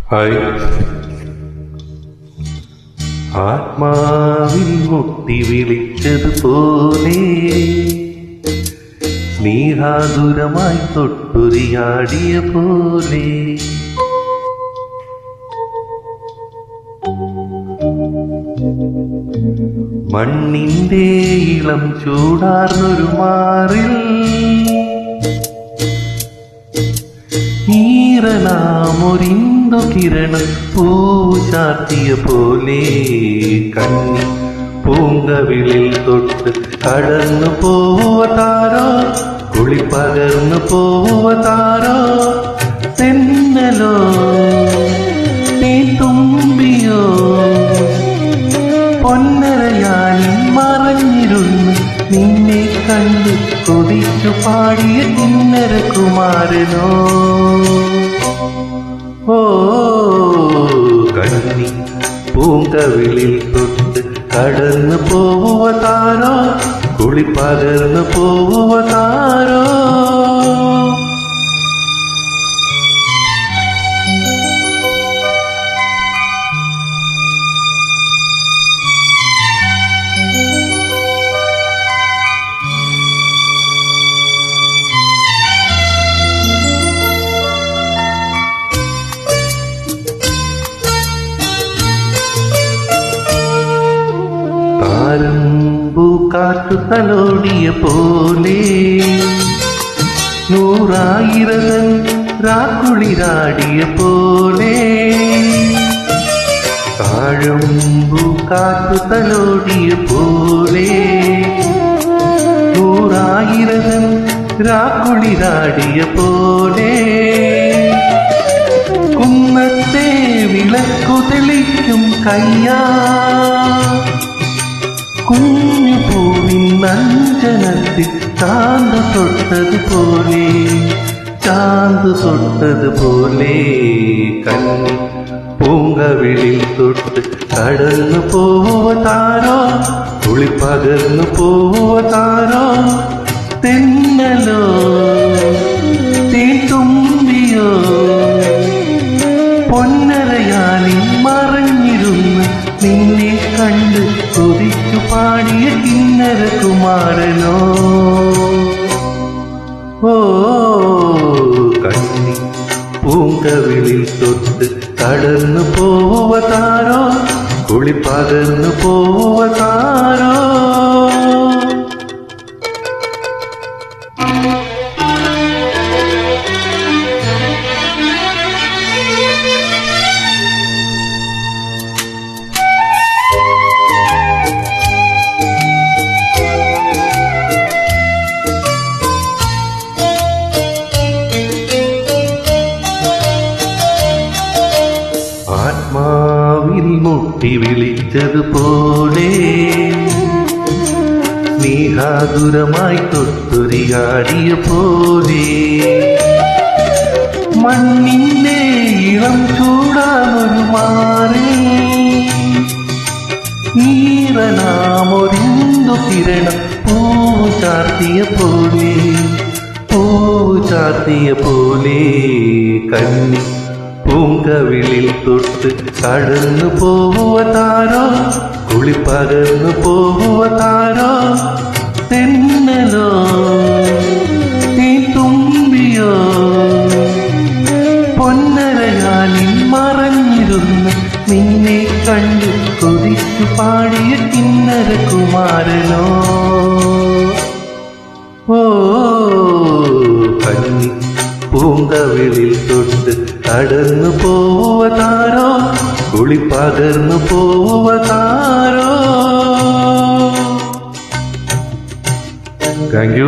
Hi. ആത്മാവിൽ മുട്ടി വിളിച്ചതുപോലെ സ്നേഹാതുരമായി തൊട്ടുരിയാടിയ പോലെ മണ്ണിന്റെ ഇളം ചൂടാർന്നൊരു മാറിൽ ഈറനാമൊരിന്തു കിരണം പൂചാർത്തിയ പോലെ കണ്ണി പൂങ്കവിളിൽ തൊട്ട് കടന്നു പോവതാരോ കുളിപ്പകർന്നു പോവതാരോ തെന്നലോ നീ തുമ്പിയോ പൊന്നരയാലിൽ മറഞ്ഞിരുന്നു നിന്നെ കണ്ട് കൊതിച്ചു പാടിയ കിന്നര കുമാരനോ ഓ കണ്ണി പൂങ്കവിളിൽ തൊട്ട് കടന്നു പോവതാരോ കുളിപ്പകർന്നു പോവതാരോ കാറ്റു തലോടിയ പോലെ നൂറായിരം രാക്കുളിരാടിയ പോലെ താഴമ്പു കാറ്റു തലോടിയ പോലെ നൂറായിരം രാക്കുളിരാടിയ പോലെ കുന്നത്തെ വിളക്കു തെളിക്കും കയ്യാ കുഞ്ഞു പൂവിൻ നഞ്ചനത്തിൽ ചാന്ത് തൊട്ടതുപോലെ കണ്ണി പൂങ്കവിളിൽ തൊട്ട് കടന്നു പോവതാരോ കുളിപ്പകർന്നു പോവതാരോ തെന്നലോ തീത്തുമ്പിയോ പൊന്നരയാലിൽ മറഞ്ഞിരുന്ന് നിന്നെ കണ്ട് കൊതിച്ചു പാടിയ കിന്നര കുമാരനോ ഓ കണ്ണി പൂങ്കവിളിൽ തൊട്ട് കടന്നു പോവതാരോ കുളിപ്പകർന്നു പോവതാരോ ആത്മാവിൽ മുട്ടി വിളിച്ചതുപോലെ സ്നേഹാതുരമായി തൊട്ടുരിയാടിയ പോലെ മണ്ണിന്റെ ഇളം ചൂടാനൊരു മാറി ഈറനാമൊരിന്തു കിരണം പൂചാർത്തിയ പോലെ കണ്ണി പൂങ്കവിളിൽ തൊട്ട് കടന്നു പോവതാരോ കുളിപ്പകർന്നു പോവതാരോ തെന്നലോ നീ തുമ്പിയോ പൊന്നരയാലിൽ മറഞ്ഞിരുന്ന് നിന്നെ കണ്ട് കൊതിച്ചു പാടിയ കിന്നര കുമാരനോ ഓ കണ്ണി പൂങ്കവിളിൽ തൊട്ട് കടന്നു പോവതാരോ കുളിപ്പകർന്നു പോവതാരോ. Thank you.